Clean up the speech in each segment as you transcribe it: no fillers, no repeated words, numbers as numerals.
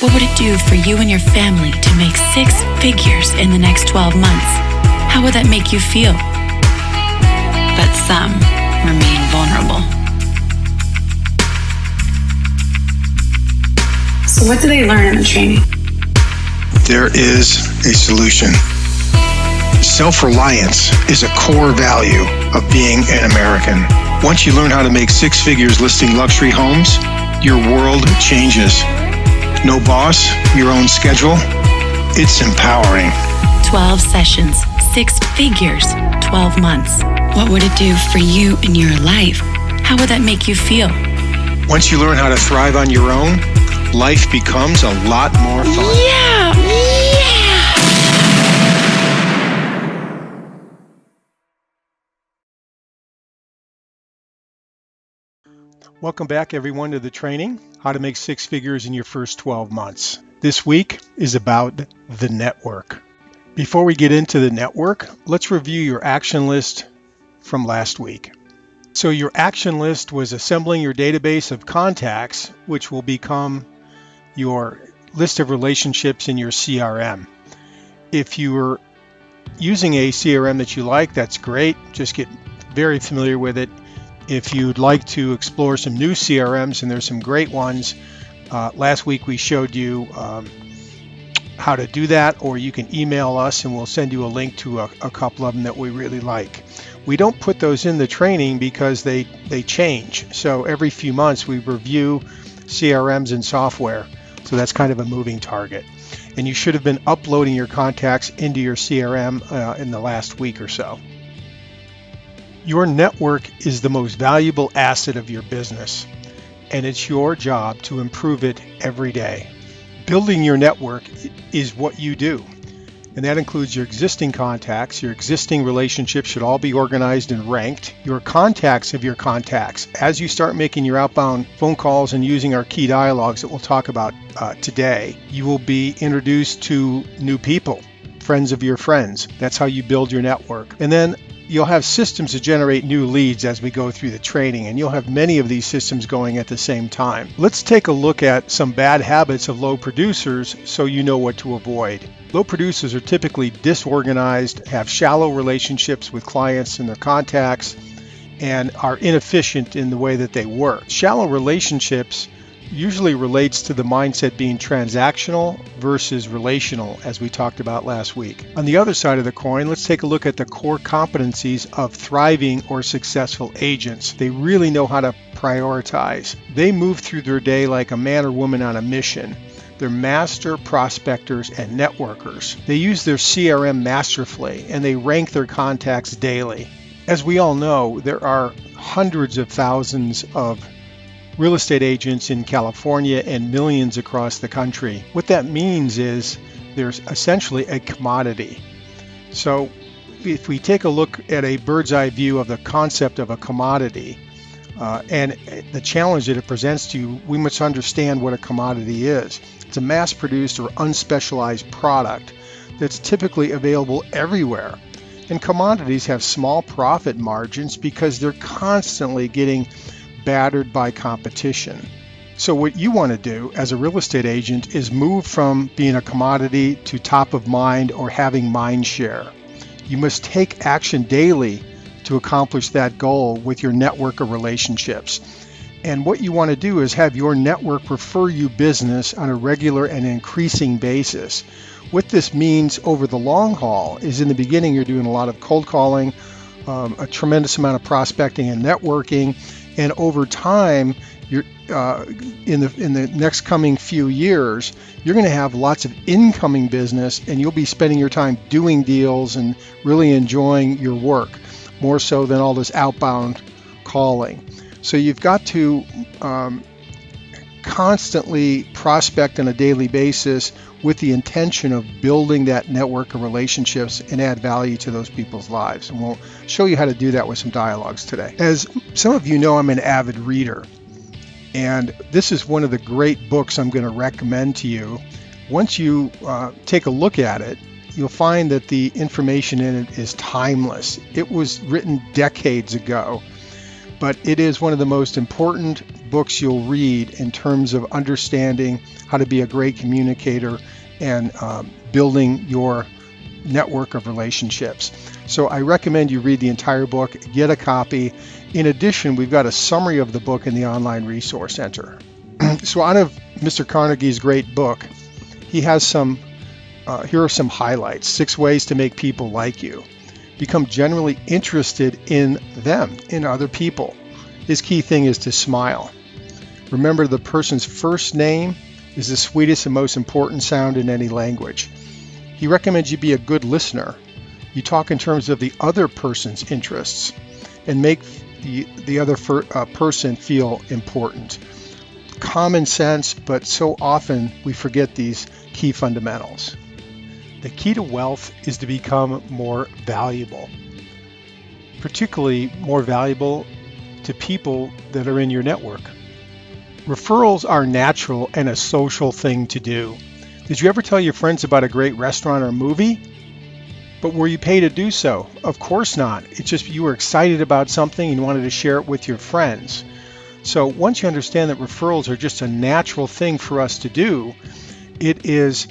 What would it do for you and your family to make 6 figures in the next 12 months? How would that make you feel? But some remain vulnerable. So what do they learn in the training? There is a solution. Self-reliance is a core value of being an American. Once you learn how to make 6 figures listing luxury homes, your world changes. No boss, your own schedule. It's empowering. 12 sessions, 6 figures, 12 months. What would it do for you in your life? How would that make you feel? Once you learn how to thrive on your own, life becomes a lot more fun. Yeah! Welcome back, everyone, to the training, How to Make 6 Figures in Your First 12 Months. This week is about the network. Before we get into the network, let's review your action list from last week. So your action list was assembling your database of contacts, which will become your list of relationships in your CRM. If you were using a CRM that you like, that's great. Just get very familiar with it. If you'd like to explore some new CRMs, and there's some great ones, last week we showed you how to do that, or you can email us and we'll send you a link to a couple of them that we really like. We don't put those in the training because they change. So every few months we review CRMs and software. So that's kind of a moving target. And you should have been uploading your contacts into your CRM in the last week or so. Your network is the most valuable asset of your business, and it's your job to improve it every day. Building your network is what you do, and that includes your existing contacts. Your existing relationships should all be organized and ranked. Your contacts of your contacts. As you start making your outbound phone calls and using our key dialogues that we'll talk about today, you will be introduced to new people, friends of your friends. That's how you build your network. And then you'll have systems to generate new leads as we go through the training, and you'll have many of these systems going at the same time. Let's take a look at some bad habits of low producers so you know what to avoid. Low producers are typically disorganized, have shallow relationships with clients and their contacts, and are inefficient in the way that they work. Shallow relationships usually relates to the mindset being transactional versus relational, as we talked about last week. On the other side of the coin, let's take a look at the core competencies of thriving or successful agents. They really know how to prioritize. They move through their day like a man or woman on a mission. They're master prospectors and networkers. They use their CRM masterfully, and they rank their contacts daily. As we all know, there are hundreds of thousands of real estate agents in California and millions across the country. What that means is there's essentially a commodity. So if we take a look at a bird's eye view of the concept of a commodity and the challenge that it presents to you, we must understand what a commodity is. It's a mass-produced or unspecialized product that's typically available everywhere. And commodities have small profit margins because they're constantly getting battered by competition. So what you want to do as a real estate agent is move from being a commodity to top of mind or having mind share. You must take action daily to accomplish that goal with your network of relationships. And what you want to do is have your network refer you business on a regular and increasing basis. What this means over the long haul is in the beginning you're doing a lot of cold calling, a tremendous amount of prospecting and networking, and over time, you're in the next coming few years, you're going to have lots of incoming business, and you'll be spending your time doing deals and really enjoying your work, more so than all this outbound calling. So you've got to constantly prospect on a daily basis with the intention of building that network of relationships and add value to those people's lives. And we'll show you how to do that with some dialogues today. As some of you know, I'm an avid reader, and this is one of the great books I'm going to recommend to you. Once you take a look at it, you'll find that the information in it is timeless. It was written decades ago, but it is one of the most important books you'll read in terms of understanding how to be a great communicator and building your network of relationships. So I recommend you read the entire book, get a copy. In addition, we've got a summary of the book in the online resource center. So out of Mr. Carnegie's great book, he has some, here are some highlights: 6 ways to make people like you. Become generally interested in them, in other people. His key thing is to smile. Remember, the person's first name is the sweetest and most important sound in any language. He recommends you be a good listener. You talk in terms of the other person's interests and make the other person feel important. Common sense, but so often we forget these key fundamentals. The key to wealth is to become more valuable, particularly more valuable to people that are in your network. Referrals are natural and a social thing to do. Did you ever tell your friends about a great restaurant or movie? But were you paid to do so? Of course not. It's just you were excited about something and wanted to share it with your friends. So once you understand that referrals are just a natural thing for us to do, it is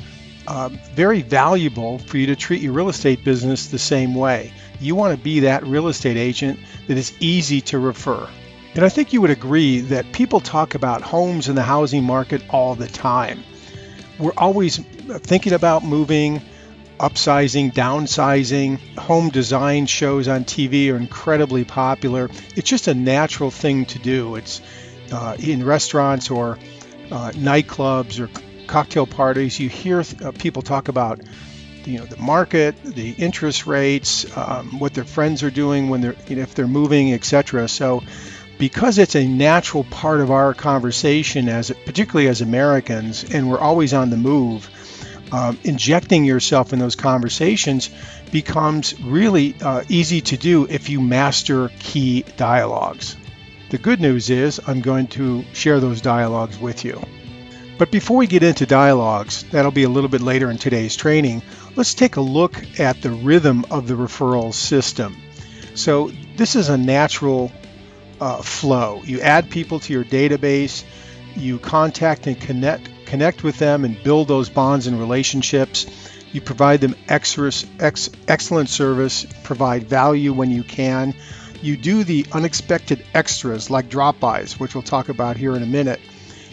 very valuable for you to treat your real estate business the same way. You want to be that real estate agent that is easy to refer. And I think you would agree that people talk about homes in the housing market all the time. We're always thinking about moving, upsizing, downsizing. Home design shows on TV are incredibly popular. It's just a natural thing to do. It's in restaurants or nightclubs or cocktail parties. You hear people talk about the market, the interest rates, what their friends are doing when they're if they're moving, etc. So because it's a natural part of our conversation, particularly as Americans, and we're always on the move, injecting yourself in those conversations becomes really easy to do if you master key dialogues. The good news is I'm going to share those dialogues with you. But before we get into dialogues, that'll be a little bit later in today's training, let's take a look at the rhythm of the referral system. So this is a natural flow. You add people to your database, you contact and connect with them and build those bonds and relationships. You provide them excellent service, provide value when you can. You do the unexpected extras like drop-bys, which we'll talk about here in a minute.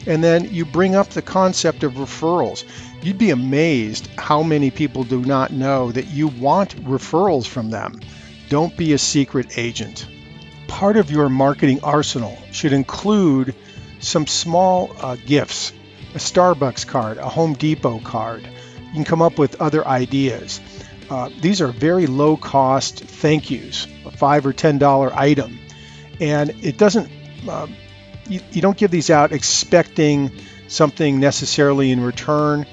And then you bring up the concept of referrals. You'd be amazed how many people do not know that you want referrals from them. Don't be a secret agent. Part of your marketing arsenal should include some small gifts, a Starbucks card, a Home Depot card. You can come up with other ideas. These are very low cost thank yous, a $5 or $10 item. And it doesn't, you don't give these out expecting something necessarily in return.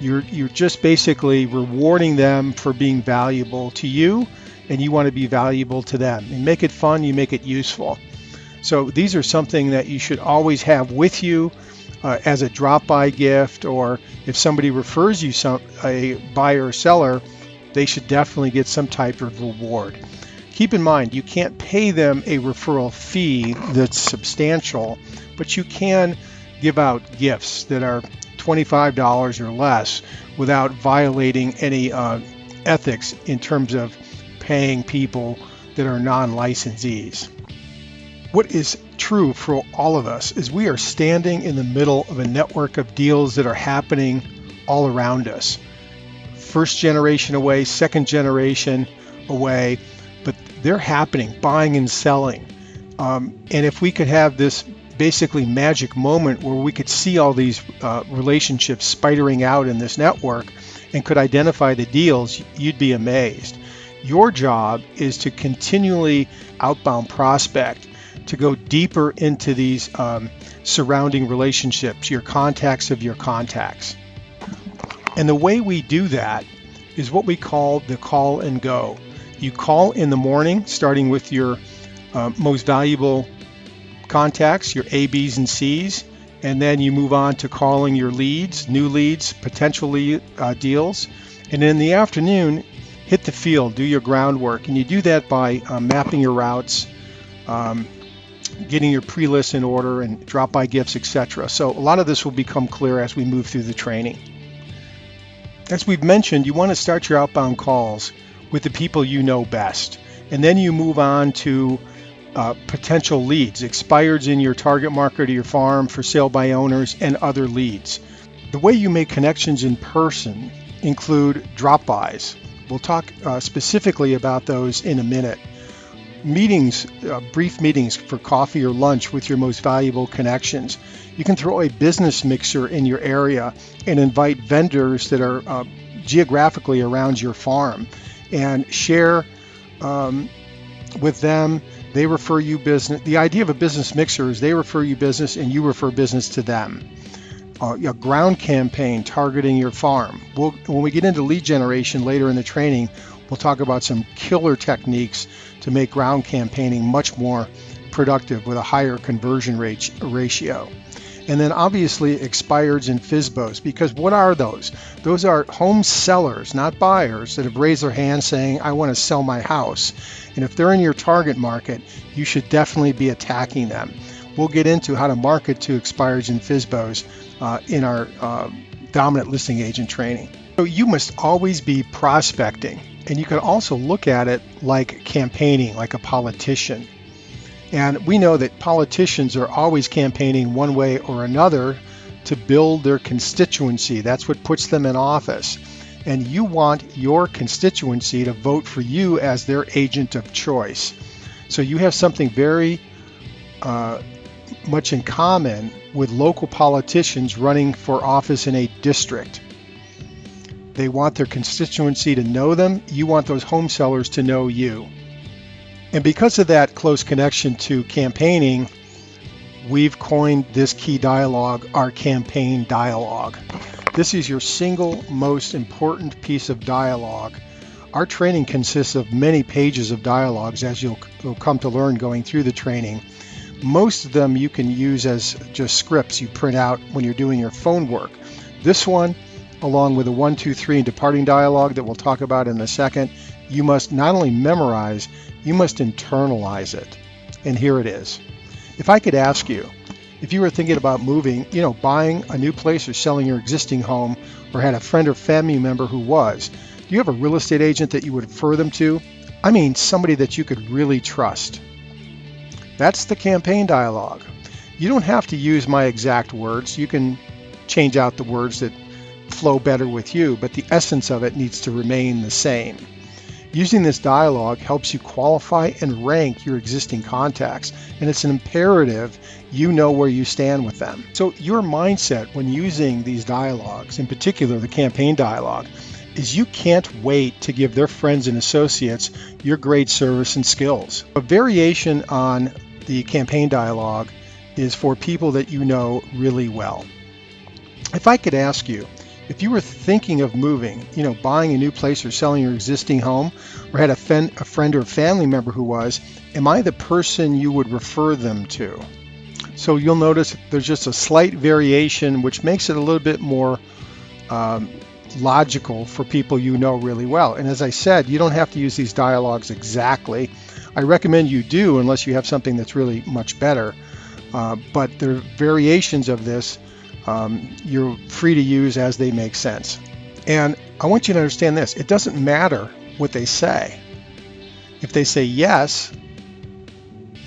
You're just basically rewarding them for being valuable to you, and you want to be valuable to them. And make it fun, you make it useful. So these are something that you should always have with you as a drop-by gift, or if somebody refers you a buyer or seller, they should definitely get some type of reward. Keep in mind, you can't pay them a referral fee that's substantial, but you can give out gifts that are $25 or less without violating any ethics in terms of paying people that are non-licensees. What is true for all of us is we are standing in the middle of a network of deals that are happening all around us. First generation away, second generation away, but they're happening, buying and selling. And if we could have this basically magic moment where we could see all these relationships spidering out in this network and could identify the deals, you'd be amazed. Your job is to continually outbound prospect, to go deeper into these surrounding relationships, your contacts of your contacts. And the way we do that is what we call the call and go. You call in the morning, starting with your most valuable contacts, your A, B's, and C's, and then you move on to calling your leads, new leads, potential deals. And in the afternoon, hit the field, do your groundwork, and you do that by mapping your routes, getting your pre-list in order and drop-by gifts, etc. So a lot of this will become clear as we move through the training. As we've mentioned, you want to start your outbound calls with the people you know best, and then you move on to potential leads, expireds in your target market or your farm, for sale by owners, and other leads. The way you make connections in person include drop-bys. We'll talk specifically about those in a minute. Meetings, brief meetings for coffee or lunch with your most valuable connections. You can throw a business mixer in your area and invite vendors that are geographically around your farm and share with them. They refer you business. The idea of a business mixer is they refer you business and you refer business to them. A ground campaign targeting your farm. When we get into lead generation later in the training, we'll talk about some killer techniques to make ground campaigning much more productive with a higher conversion ratio. And then obviously expireds and FSBOs, because what are those? Those are home sellers, not buyers, that have raised their hand saying, I want to sell my house. And if they're in your target market, you should definitely be attacking them. We'll get into how to market to expireds and FSBOs in our dominant listing agent training. So you must always be prospecting, and you can also look at it like campaigning, like a politician. And we know that politicians are always campaigning one way or another to build their constituency. That's what puts them in office. And you want your constituency to vote for you as their agent of choice. So you have something very much in common with local politicians running for office in a district. They want their constituency to know them. You want those home sellers to know you. And because of that close connection to campaigning, we've coined this key dialogue our campaign dialogue. This is your single most important piece of dialogue. Our training consists of many pages of dialogues, as you'll come to learn going through the training. Most of them you can use as just scripts you print out when you're doing your phone work. This one, along with the 1, 2, 3 and departing dialogue that we'll talk about in a second, you must not only memorize, you must internalize it. And here it is. If I could ask you, if you were thinking about moving, buying a new place or selling your existing home, or had a friend or family member who was, do you have a real estate agent that you would refer them to? I mean, somebody that you could really trust. That's the campaign dialogue. You don't have to use my exact words. You can change out the words that flow better with you, but the essence of it needs to remain the same. Using this dialogue helps you qualify and rank your existing contacts, and it's an imperative you know where you stand with them. So your mindset when using these dialogues, in particular the campaign dialogue, is you can't wait to give their friends and associates your great service and skills. A variation on the campaign dialogue is for people that you know really well. If I could ask you, if you were thinking of moving, buying a new place or selling your existing home, or had a friend or family member who was, am I the person you would refer them to? So you'll notice there's just a slight variation, which makes it a little bit more logical for people you know really well. And as I said, you don't have to use these dialogues exactly. I recommend you do unless you have something that's really much better. But there are variations of this. You're free to use as they make sense. And I want you to understand this. It doesn't matter what they say. If they say yes,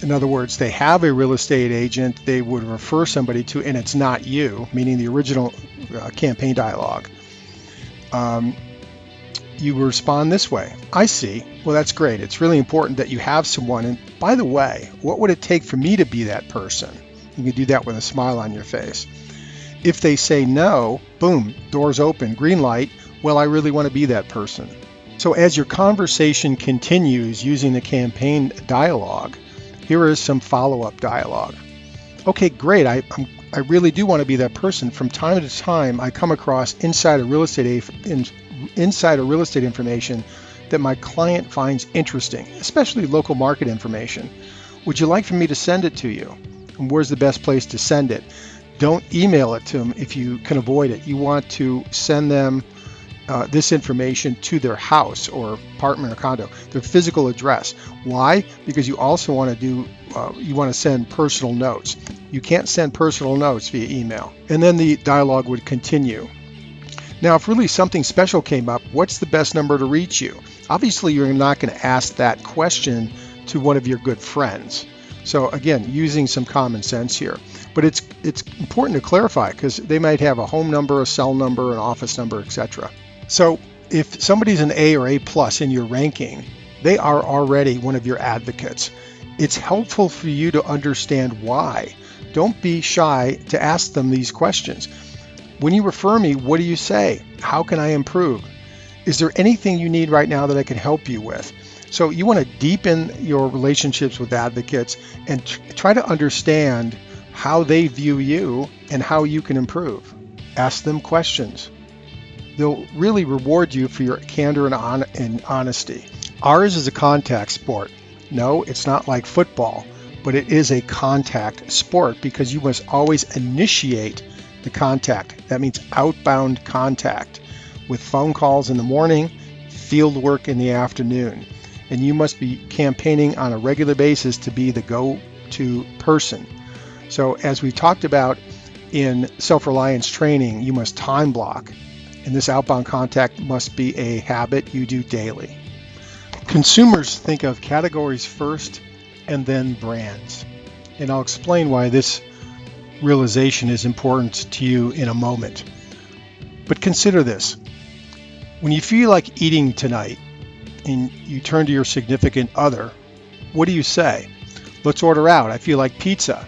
in other words, they have a real estate agent they would refer somebody to, and it's not you, meaning the original campaign dialogue, you respond this way. I see. Well, that's great. It's really important that you have someone. And by the way, what would it take for me to be that person? You can do that with a smile on your face. If they say no, boom, doors open, green light. Well, I really want to be that person. So as your conversation continues using the campaign dialogue, here is some follow-up dialogue. Okay, great. I really do want to be that person. From time to time, I come across insider real estate information that my client finds interesting, especially local market information. Would you like for me to send it to you? And where's the best place to send it? Don't email it to them if you can avoid it. You want to send them this information to their house or apartment or condo, their physical address. Why? Because you also want to you want to send personal notes. You can't send personal notes via email. And then the dialogue would continue. Now, if really something special came up, what's the best number to reach you? Obviously, you're not going to ask that question to one of your good friends. So again, using some common sense here. But it's important to clarify because they might have a home number, a cell number, an office number, etc. So if somebody's an A or A plus in your ranking, they are already one of your advocates. It's helpful for you to understand why. Don't be shy to ask them these questions. When you refer me, what do you say? How can I improve? Is there anything you need right now that I can help you with? So you want to deepen your relationships with advocates and try to understand how they view you and how you can improve. Ask them questions. They'll really reward you for your candor and honesty. Ours is a contact sport. No, it's not like football, but it is a contact sport because you must always initiate the contact. That means outbound contact with phone calls in the morning, field work in the afternoon. And you must be campaigning on a regular basis to be the go-to person. So as we talked about in self-reliance training, you must time block. And this outbound contact must be a habit you do daily. Consumers think of categories first and then brands. And I'll explain why this realization is important to you in a moment. But consider this. When you feel like eating tonight and you turn to your significant other, what do you say? Let's order out. I feel like pizza.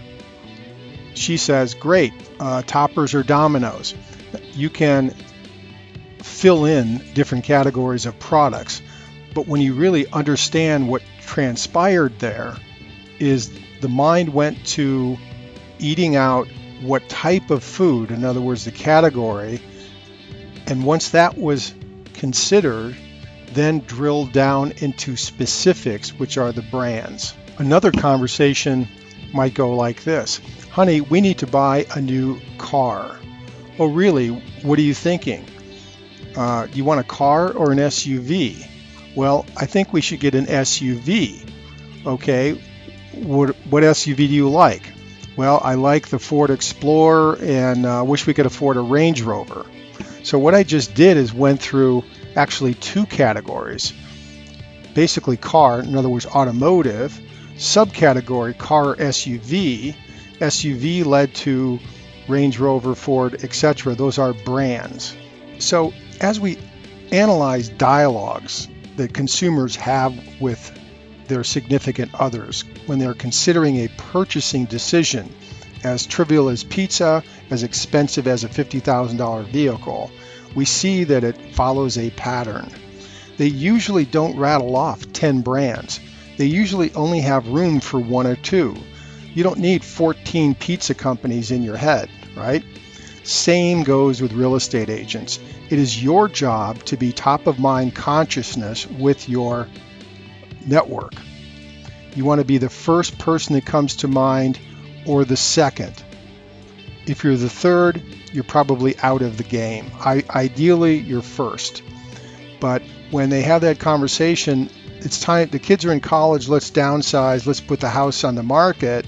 She says, great, toppers or Domino's. You can fill in different categories of products, but when you really understand what transpired there is the mind went to eating out what type of food, in other words, the category, and once that was considered, then drilled down into specifics, which are the brands. Another conversation might go like this. Honey, we need to buy a new car. Oh, really? What are you thinking? Do you want a car or an SUV? Well, I think we should get an SUV. Okay, what SUV do you like? Well, I like the Ford Explorer and wish we could afford a Range Rover. So what I just did is went through actually two categories. Basically car, in other words, automotive, subcategory car or SUV. SUV led to Range Rover, Ford, etc. Those are brands. So as we analyze dialogues that consumers have with their significant others when they're considering a purchasing decision, as trivial as pizza, as expensive as a $50,000 vehicle, we see that it follows a pattern. They usually don't rattle off 10 brands. They usually only have room for one or two. You don't need 14 pizza companies in your head, right? Same goes with real estate agents. It is your job to be top of mind consciousness with your network. You want to be the first person that comes to mind or the second. If you're the third, you're probably out of the game. Ideally, you're first. But when they have that conversation, it's time, the kids are in college, let's downsize, let's put the house on the market.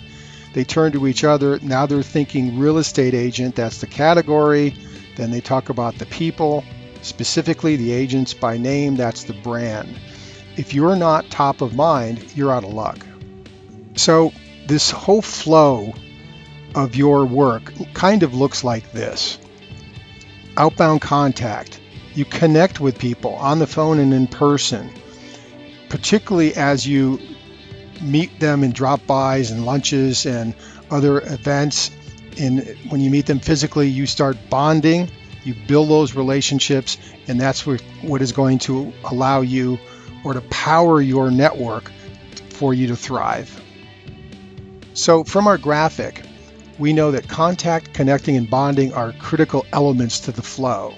They turn to each other. Now they're thinking real estate agent, that's the category. Then they talk about the people, specifically the agents by name, that's the brand. If you're not top of mind, you're out of luck. So this whole flow of your work kind of looks like this. Outbound contact. You connect with people on the phone and in person, particularly as you meet them in drop-bys and lunches and other events. When you meet them physically, you start bonding, you build those relationships, and that's what is going to allow you or to power your network for you to thrive. So from our graphic, we know that contact, connecting, and bonding are critical elements to the flow.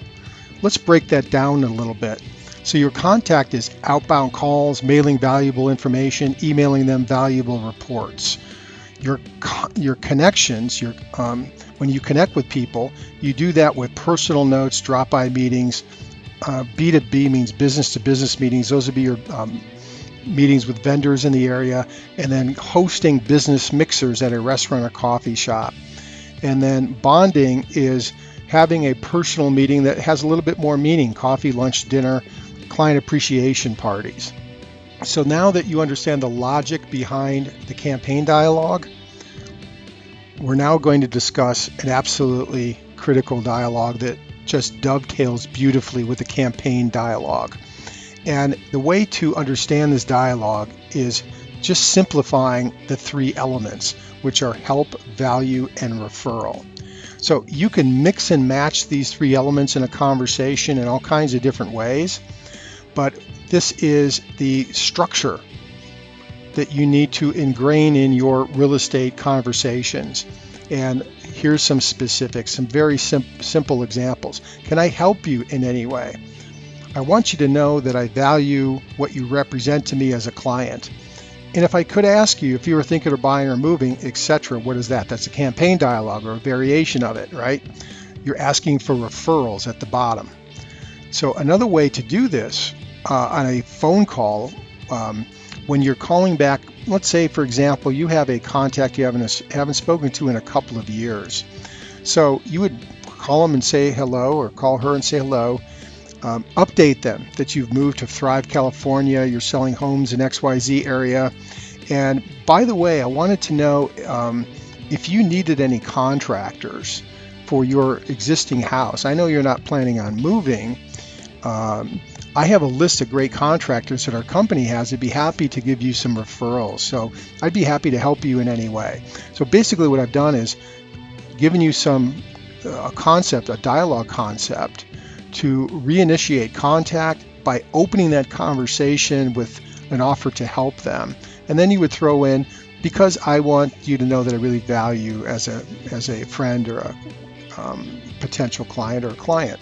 Let's break that down a little bit. So your contact is outbound calls, mailing valuable information, emailing them valuable reports. Your connections, when you connect with people, you do that with personal notes, drop-by meetings, B2B means business to business meetings. Those would be your meetings with vendors in the area, and then hosting business mixers at a restaurant or coffee shop. And then bonding is having a personal meeting that has a little bit more meaning: coffee, lunch, dinner, client appreciation parties. So now that you understand the logic behind the campaign dialogue, we're now going to discuss an absolutely critical dialogue that just dovetails beautifully with the campaign dialogue. And the way to understand this dialogue is just simplifying the three elements, which are help, value, and referral. So you can mix and match these three elements in a conversation in all kinds of different ways, but this is the structure that you need to ingrain in your real estate conversations. And here's some specifics, some very simple examples. Can I help you in any way? I want you to know that I value what you represent to me as a client. And if I could ask you if you were thinking of buying or moving, etc., what is that? That's a campaign dialogue or a variation of it, right? You're asking for referrals at the bottom. So another way to do this on a phone call, when you're calling back, let's say, for example, you have a contact you haven't spoken to in a couple of years. So you would call them and say hello, or call her and say hello. Update them that you've moved to Thrive, California, you're selling homes in XYZ area. And by the way, I wanted to know if you needed any contractors for your existing house. I know you're not planning on moving. I have a list of great contractors that our company has. I'd be happy to give you some referrals. So I'd be happy to help you in any way. So basically what I've done is given you a concept, a dialogue concept, to reinitiate contact by opening that conversation with an offer to help them. And then you would throw in, because I want you to know that I really value you as a friend or a potential client or a client.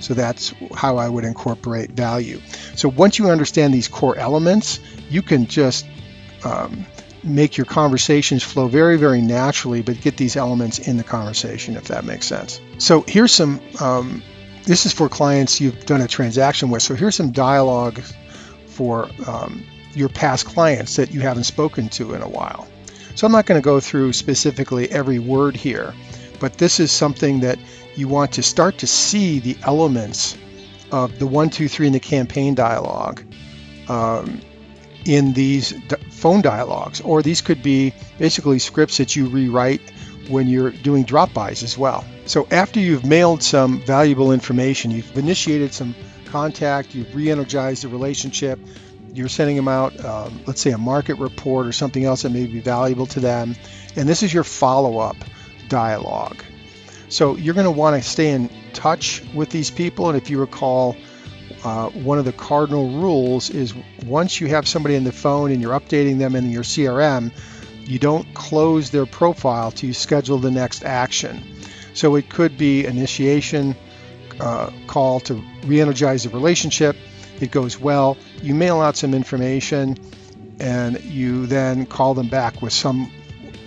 So that's how I would incorporate value. So once you understand these core elements, you can just make your conversations flow very, very naturally, but get these elements in the conversation, if that makes sense. So here's some, this is for clients you've done a transaction with. So here's some dialogue for your past clients that you haven't spoken to in a while. So I'm not going to go through specifically every word here, but this is something that you want to start to see the elements of the 1, 2, 3 in the campaign dialogue in these phone dialogues, or these could be basically scripts that you rewrite when you're doing drop-bys as well. So after you've mailed some valuable information, you've initiated some contact, you've re-energized the relationship, you're sending them out, let's say a market report or something else that may be valuable to them, and this is your follow-up dialogue. So you're going to want to stay in touch with these people, and if you recall, one of the cardinal rules is once you have somebody on the phone and you're updating them in your CRM, you don't close their profile till you schedule the next action. So it could be initiation call to re-energize the relationship. It goes well, you mail out some information, and you then call them back with some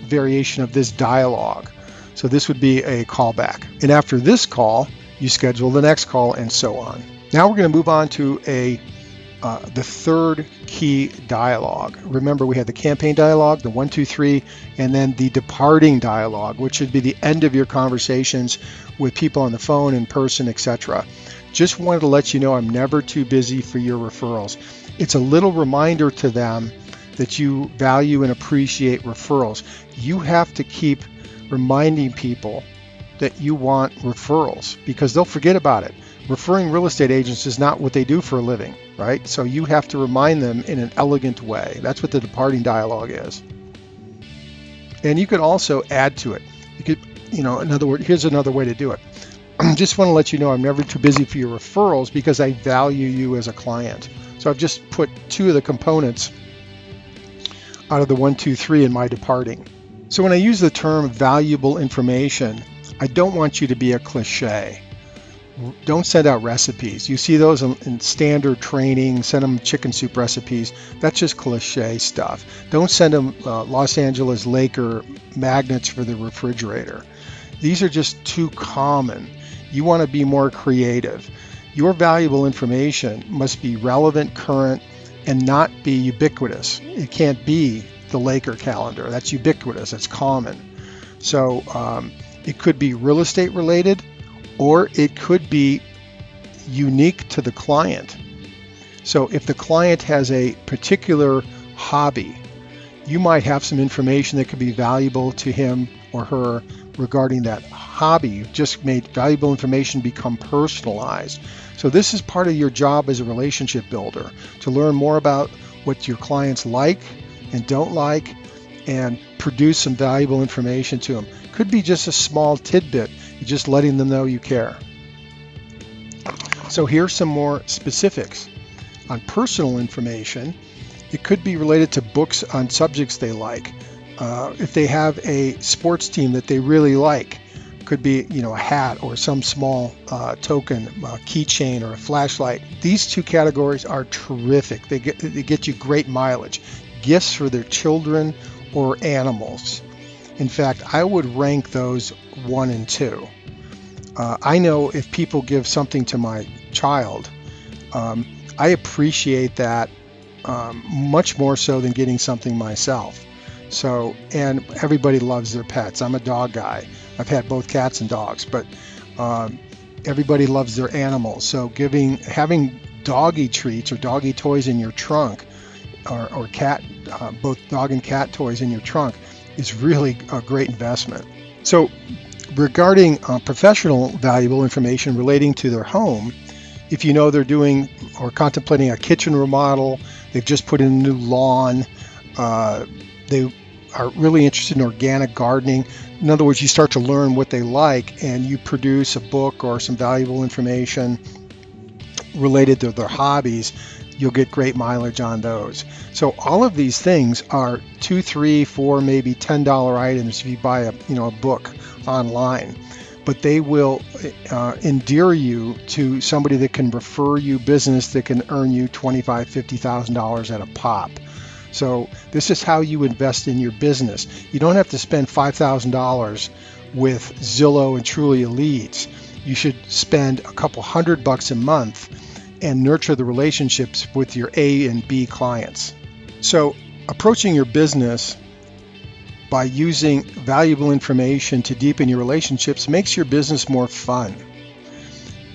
variation of this dialogue. So this would be a callback. And after this call, you schedule the next call, and so on. Now we're going to move on to the third key dialogue. Remember, we had the campaign dialogue, the 1, 2, 3, and then the departing dialogue, which should be the end of your conversations with people on the phone, in person, etc. Just wanted to let you know I'm never too busy for your referrals. It's a little reminder to them that you value and appreciate referrals. You have to keep reminding people that you want referrals because they'll forget about it. Referring real estate agents is not what they do for a living, right? So you have to remind them in an elegant way. That's what the departing dialogue is. And you could also add to it. You could, in other words, here's another way to do it. I just want to let you know I'm never too busy for your referrals because I value you as a client. So I've just put 2 of the components out of the 1, 2, 3 in my departing. So when I use the term valuable information, I don't want you to be a cliche. Don't send out recipes. You see those in standard training, send them chicken soup recipes. That's just cliche stuff. Don't send them Los Angeles Laker magnets for the refrigerator. These are just too common. You want to be more creative. Your valuable information must be relevant, current, and not be ubiquitous. It can't be the Laker calendar. That's ubiquitous. That's common. So it could be real estate related, or it could be unique to the client. So if the client has a particular hobby, you might have some information that could be valuable to him or her regarding that hobby. You've just made valuable information become personalized. So this is part of your job as a relationship builder, to learn more about what your clients like and don't like and produce some valuable information to them. Could be just a small tidbit, just letting them know you care. So here's some more specifics. On personal information, it could be related to books on subjects they like. If they have a sports team that they really like, could be a hat or some small token, a keychain or a flashlight. These two categories are terrific. They get you great mileage. Gifts for their children or animals. In fact, I would rank those 1 and 2. I know if people give something to my child, I appreciate that much more so than getting something myself. So, and everybody loves their pets. I'm a dog guy. I've had both cats and dogs, but everybody loves their animals. So having doggy treats or doggy toys in your trunk, or cat, both dog and cat toys in your trunk, is really a great investment. So regarding professional valuable information relating to their home, if you know they're doing or contemplating a kitchen remodel, they've just put in a new lawn, they are really interested in organic gardening. In other words, you start to learn what they like and you produce a book or some valuable information related to their hobbies, you'll get great mileage on those. So all of these things are $2, $3, $4, maybe $10 items if you buy a book online. But they will endear you to somebody that can refer you business that can earn you $25,000, $50,000 at a pop. So this is how you invest in your business. You don't have to spend $5,000 with Zillow and Trulia leads. You should spend a couple $100 a month and nurture the relationships with your A and B clients. So approaching your business by using valuable information to deepen your relationships makes your business more fun.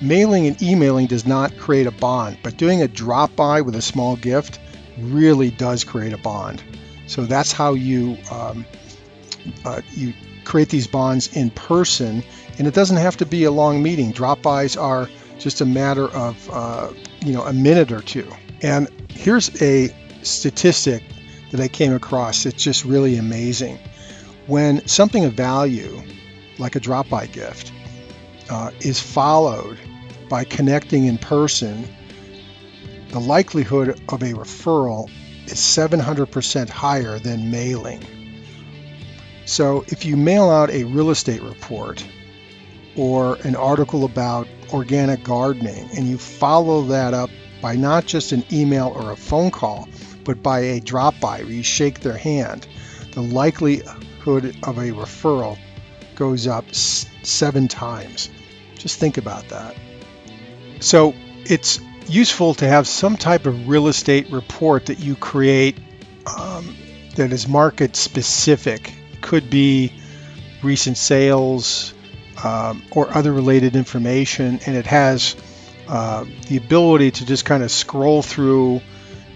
Mailing and emailing does not create a bond, but doing a drop-by with a small gift really does create a bond. So that's how you create these bonds in person, and it doesn't have to be a long meeting. Drop-bys are just a matter of a minute or two. And here's a statistic that I came across. It's just really amazing. When something of value, like a drop-by gift, is followed by connecting in person, the likelihood of a referral is 700% higher than mailing. So if you mail out a real estate report or an article about organic gardening and you follow that up by not just an email or a phone call, but by a drop-by where you shake their hand, the likelihood of a referral goes up 7 times. Just think about that. So it's useful to have some type of real estate report that you create that is market specific. Could be recent sales or other related information, and it has the ability to just kind of scroll through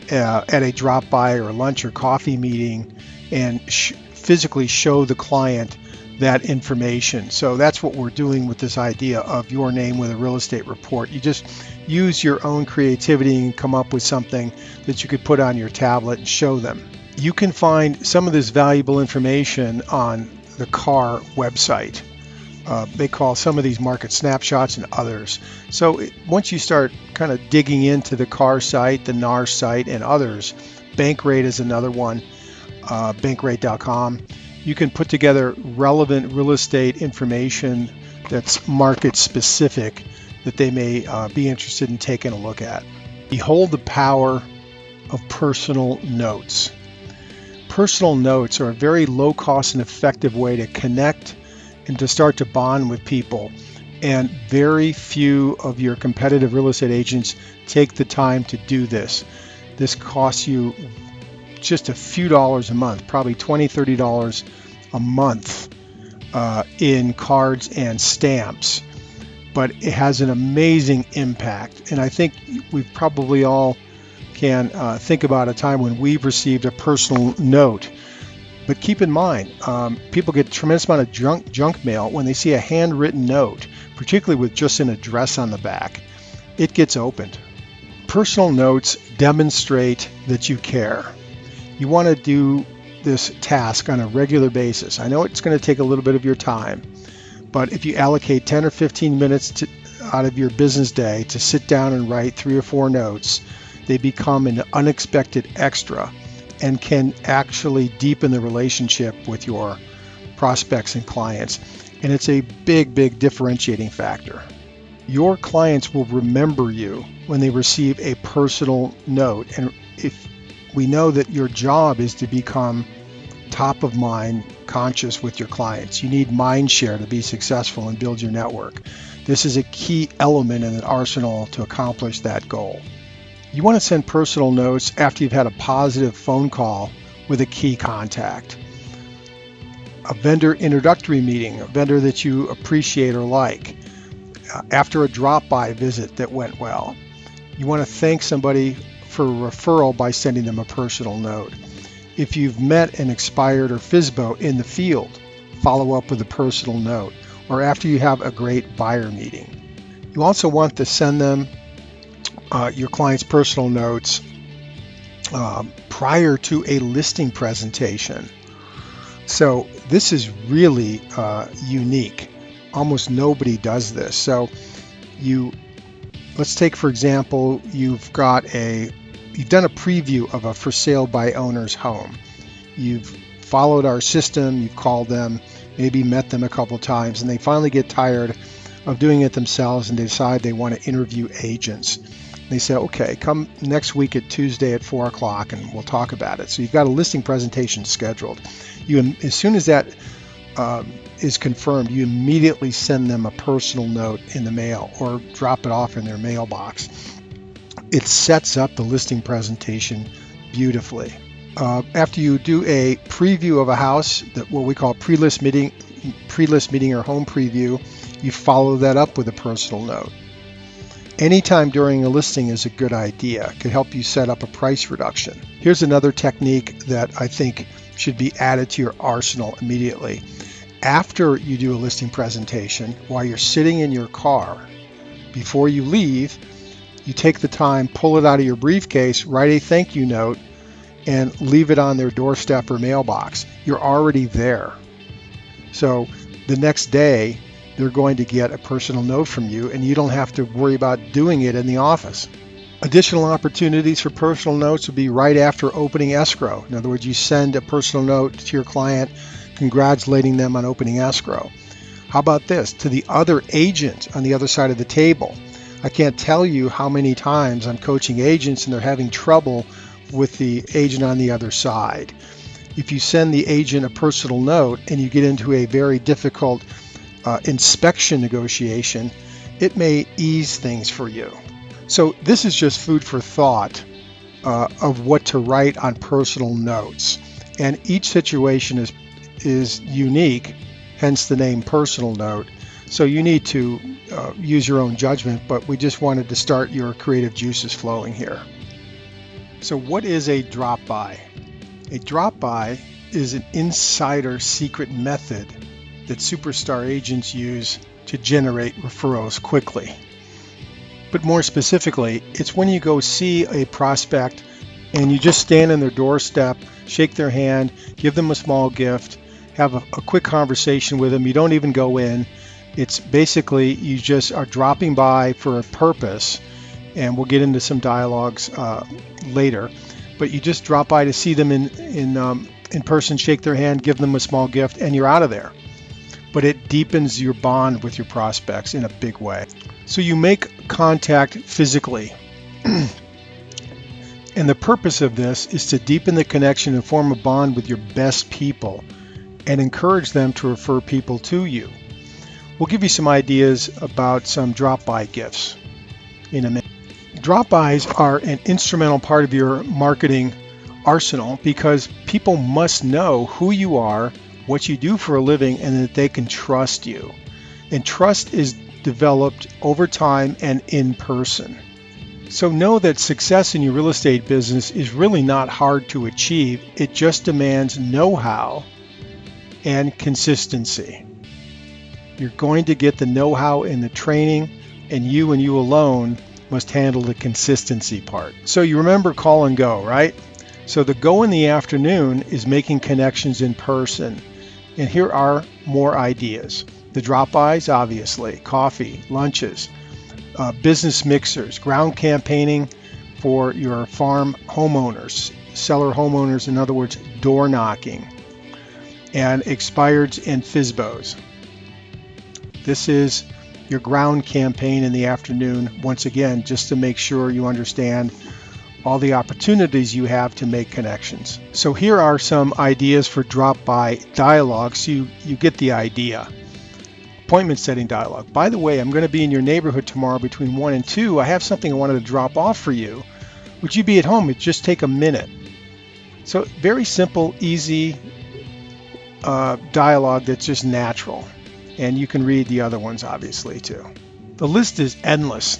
at a drop-by or lunch or coffee meeting and physically show the client that information. So that's what we're doing with this idea of your name with a real estate report. You just use your own creativity and come up with something that you could put on your tablet and show them. You can find some of this valuable information on the CAR website. They call some of these market snapshots and others. So once you start kind of digging into the CAR site, the NAR site, and others, Bankrate is another one, bankrate.com. You can put together relevant real estate information that's market specific that they may be interested in taking a look at. Behold the power of personal notes. Personal notes are a very low cost and effective way to connect and to start to bond with people And very few of your competitive real estate agents take the time to do this. This costs you just a few dollars a month, probably $20, $30 a month in cards and stamps. But it has an amazing impact. And I think we probably all can think about a time when we've received a personal note. But keep in mind, people get a tremendous amount of junk mail when they see a handwritten note, particularly with just an address on the back. It gets opened. Personal notes demonstrate that you care. You want to do this task on a regular basis. I know it's going to take a little bit of your time, but if you allocate 10 or 15 minutes out of your business day to sit down and write 3 or 4 notes, they become an unexpected extra and can actually deepen the relationship with your prospects and clients. And it's a big differentiating factor. Your clients will remember you when they receive a personal note. And if we know that your job is to become top of mind conscious with your clients, you need mind share to be successful and build your network. This is a key element in an arsenal to accomplish that goal. You want to send personal notes after you've had a positive phone call with a key contact, a vendor introductory meeting, a vendor that you appreciate or like, after a drop-by visit that went well. You want to thank somebody for a referral by sending them a personal note. If you've met an expired or FSBO in the field, follow up with a personal note, or after you have a great buyer meeting. You also want to send them your client's personal notes prior to a listing presentation. So this is really unique. Almost nobody does this. So let's take, for example, you've done a preview of a for sale by owner's home. You've followed our system, you've called them, maybe met them a couple times, and they finally get tired of doing it themselves and they decide they want to interview agents. They say, okay, come next week at Tuesday at 4 o'clock and we'll talk about it. So you've got a listing presentation scheduled. As soon as that is confirmed, you immediately send them a personal note in the mail or drop it off in their mailbox. It sets up the listing presentation beautifully. After you do a preview of a house, what we call pre-list meeting or home preview, you follow that up with a personal note. Anytime during a listing is a good idea. It could help you set up a price reduction. Here's another technique that I think should be added to your arsenal immediately. After you do a listing presentation, while you're sitting in your car, before you leave, you take the time, pull it out of your briefcase, write a thank you note, and leave it on their doorstep or mailbox. You're already there. So the next day, they're going to get a personal note from you, and you don't have to worry about doing it in the office. Additional opportunities for personal notes would be right after opening escrow. In other words, you send a personal note to your client congratulating them on opening escrow. How about this? To the other agent on the other side of the table. I can't tell you how many times I'm coaching agents and they're having trouble with the agent on the other side. If you send the agent a personal note and you get into a very difficult inspection negotiation, it may ease things for you. So this is just food for thought of what to write on personal notes. And each situation is unique, hence the name personal note. So you need to use your own judgment, but we just wanted to start your creative juices flowing here. So what is a drop-by? A drop-by is an insider secret method that superstar agents use to generate referrals quickly. But more specifically, it's when you go see a prospect and you just stand on their doorstep, shake their hand, give them a small gift, have a quick conversation with them. You don't even go in. It's basically you just are dropping by for a purpose, and we'll get into some dialogues later. But you just drop by to see them in person, shake their hand, give them a small gift, and you're out of there. But it deepens your bond with your prospects in a big way. So you make contact physically. And the purpose of this is to deepen the connection and form a bond with your best people and encourage them to refer people to you. We'll give you some ideas about some drop-by gifts in a minute. Drop-bys are an instrumental part of your marketing arsenal because people must know who you are, what you do for a living, and that they can trust you. And trust is developed over time and in person. So know that success in your real estate business is really not hard to achieve. It just demands know-how and consistency. You're going to get the know-how in the training, and you alone must handle the consistency part. So you remember call and go, right? So the go in the afternoon is making connections in person. And here are more ideas. The drop-bys, obviously, coffee, lunches, business mixers, ground campaigning for your farm homeowners, seller homeowners, in other words, door knocking, and expireds and FSBOs. This is your ground campaign in the afternoon, once again, just to make sure you understand all the opportunities you have to make connections. So here are some ideas for drop-by dialogue, so you get the idea. Appointment setting dialogue. By the way, I'm going to be in your neighborhood tomorrow between 1 and 2. I have something I wanted to drop off for you. Would you be at home? It'd just take a minute. So very simple, easy dialogue that's just natural. And you can read the other ones obviously too. The list is endless.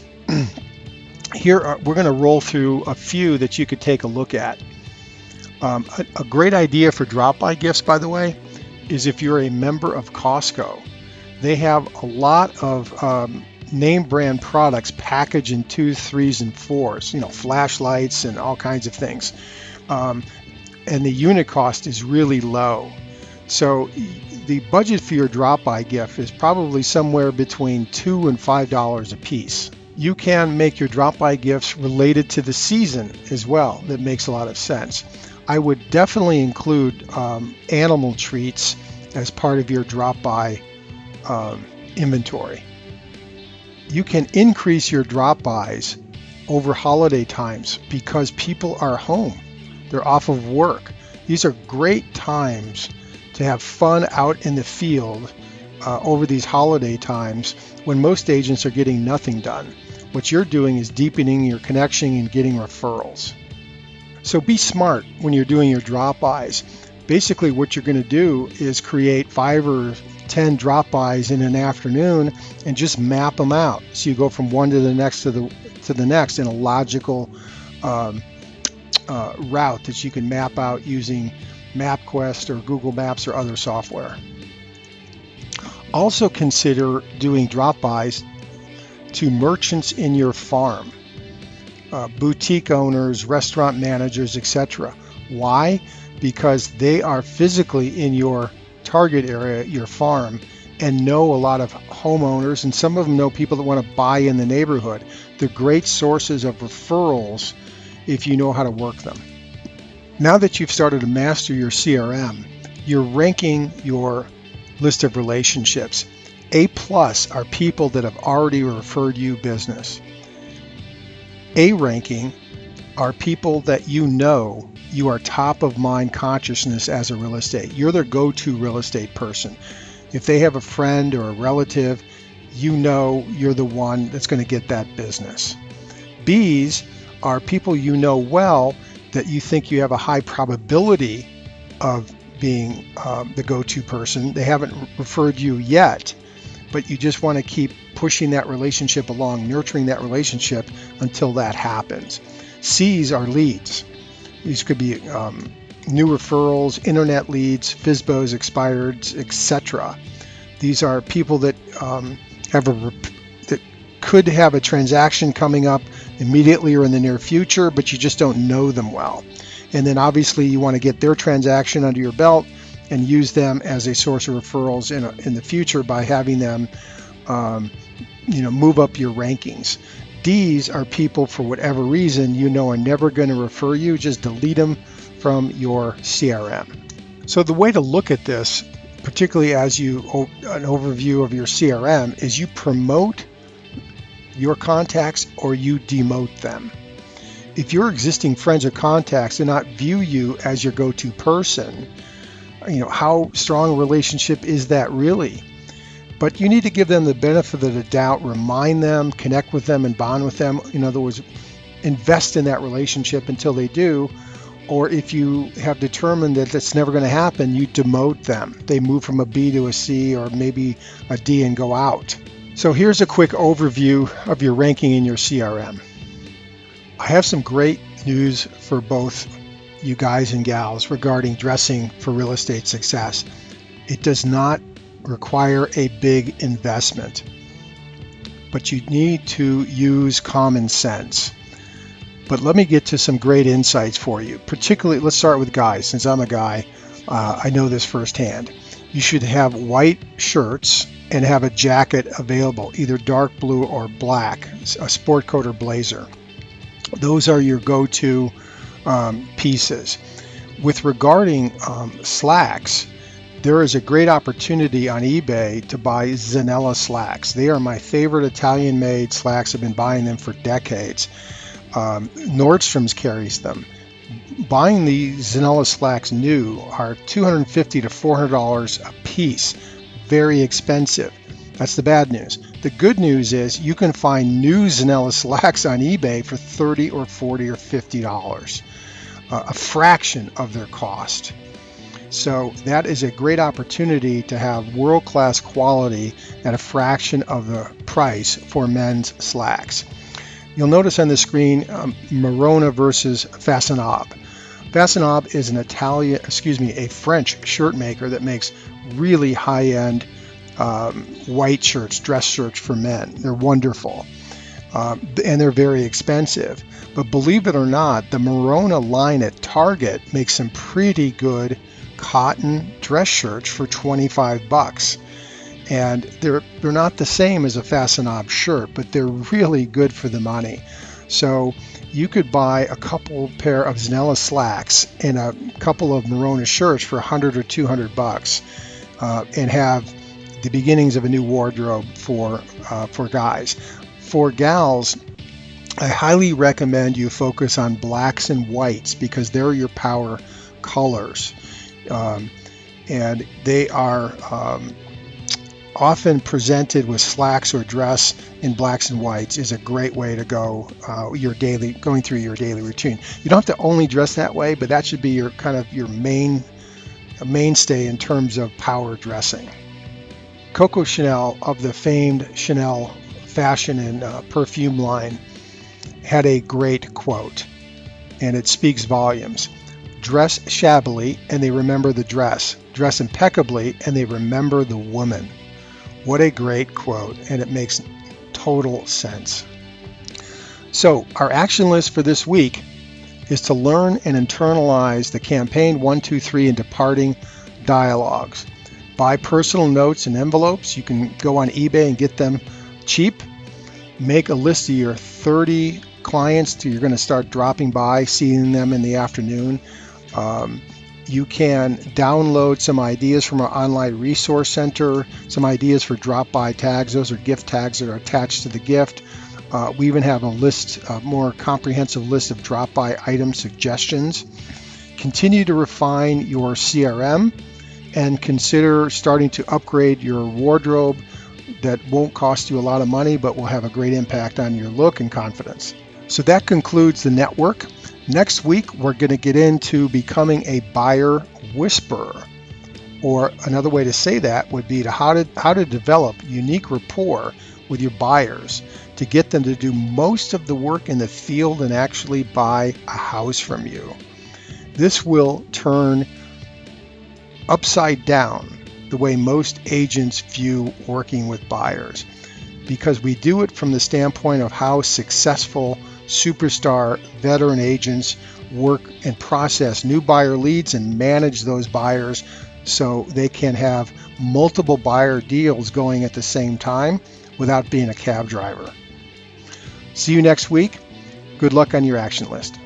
We're going to roll through a few that you could take a look at. A great idea for drop-by gifts, by the way, is if you're a member of Costco. They have a lot of name brand products packaged in 2s, 3s, and 4s, flashlights and all kinds of things. And the unit cost is really low. So the budget for your drop-by gift is probably somewhere between $2 and $5 a piece. You can make your drop-by gifts related to the season as well. That makes a lot of sense. I would definitely include animal treats as part of your drop-by inventory. You can increase your drop-bys over holiday times because people are home. They're off of work. These are great times to have fun out in the field over these holiday times when most agents are getting nothing done. What you're doing is deepening your connection and getting referrals. So be smart when you're doing your drop-bys. Basically what you're going to do is create 5 or 10 drop-bys in an afternoon and just map them out. So you go from one to the next to the next in a logical route that you can map out using MapQuest or Google Maps or other software. Also consider doing drop-bys to merchants in your farm, boutique owners, restaurant managers, etc. Why? Because they are physically in your target area, your farm, and know a lot of homeowners, and some of them know people that want to buy in the neighborhood. They're great sources of referrals if you know how to work them. Now that you've started to master your CRM, you're ranking your list of relationships. A+ are people that have already referred you business. A ranking are people that you know you are top of mind consciousness as a real estate. You're their go-to real estate person. If they have a friend or a relative, you know you're the one that's going to get that business. B's are people you know well that you think you have a high probability of being the go-to person. They haven't referred you yet, but you just want to keep pushing that relationship along, nurturing that relationship until that happens. C's are leads. These could be new referrals, internet leads, FSBOs, expireds, etc. These are people that that could have a transaction coming up immediately or in the near future, but you just don't know them well. And then obviously you want to get their transaction under your belt and use them as a source of referrals in the future by having them move up your rankings. D's are people for whatever reason you know are never going to refer you. Just delete them from your CRM. So the way to look at this, particularly as an overview of your CRM, is you promote your contacts or you demote them. If your existing friends or contacts do not view you as your go-to person, how strong a relationship is that really? But you need to give them the benefit of the doubt, remind them, connect with them, and bond with them. In other words, invest in that relationship until they do. Or if you have determined that that's never going to happen, you demote them. They move from a B to a C or maybe a D and go out. So here's a quick overview of your ranking in your CRM. I have some great news for both you guys and gals regarding dressing for real estate success. It does not require a big investment, but you need to use common sense. But let me get to some great insights for you. Particularly, let's start with guys. Since I'm a guy, I know this firsthand. You should have white shirts and have a jacket available, either dark blue or black, a sport coat or blazer. Those are your go-to pieces. With regarding slacks, there is a great opportunity on eBay to buy Zanells slacks. They are my favorite Italian-made slacks. I've been buying them for decades. Nordstrom's carries them. Buying the Zanells slacks new are $250 to $400 a piece. Very expensive. That's the bad news. The good news is you can find new Zanells slacks on eBay for $30 or $40 or $50, a fraction of their cost. So that is a great opportunity to have world-class quality at a fraction of the price for men's slacks. You'll notice on the screen Merona versus Faconnable. Faconnable is a French shirt maker that makes really high-end white shirts, dress shirts for men. They're wonderful, and they're very expensive. But believe it or not, the Merona line at Target makes some pretty good cotton dress shirts for $25. And they're not the same as a Faconnable shirt, but they're really good for the money. So you could buy a couple pair of Zanells slacks and a couple of Merona shirts for $100 or $200, and have the beginnings of a new wardrobe for guys. For gals, I highly recommend you focus on blacks and whites because they're your power colors, and they are often presented with slacks or dress in blacks and whites is a great way to go going through your daily routine. You don't have to only dress that way, but that should be your mainstay in terms of power dressing. Coco Chanel of the famed Chanel fashion and perfume line had a great quote, and it speaks volumes. Dress shabbily and they remember the dress. Dress impeccably and they remember the woman. What a great quote, and it makes total sense. So our action list for this week is to learn and internalize the campaign 1, 2, 3 and departing dialogues. Buy personal notes and envelopes. You can go on eBay and get them cheap. Make a list of your 30 clients you're going to start dropping by, seeing them in the afternoon. You can download some ideas from our online resource center, some ideas for drop-by tags. Those are gift tags that are attached to the gift. We even have a more comprehensive list of drop-by item suggestions. Continue to refine your CRM and consider starting to upgrade your wardrobe that won't cost you a lot of money but will have a great impact on your look and confidence. So that concludes the network. Next week, we're going to get into becoming a buyer whisperer, or another way to say that would be how to develop unique rapport with your buyers to get them to do most of the work in the field and actually buy a house from you. This will turn upside down the way most agents view working with buyers, because we do it from the standpoint of how successful superstar veteran agents work and process new buyer leads and manage those buyers so they can have multiple buyer deals going at the same time without being a cab driver. See you next week. Good luck on your action list.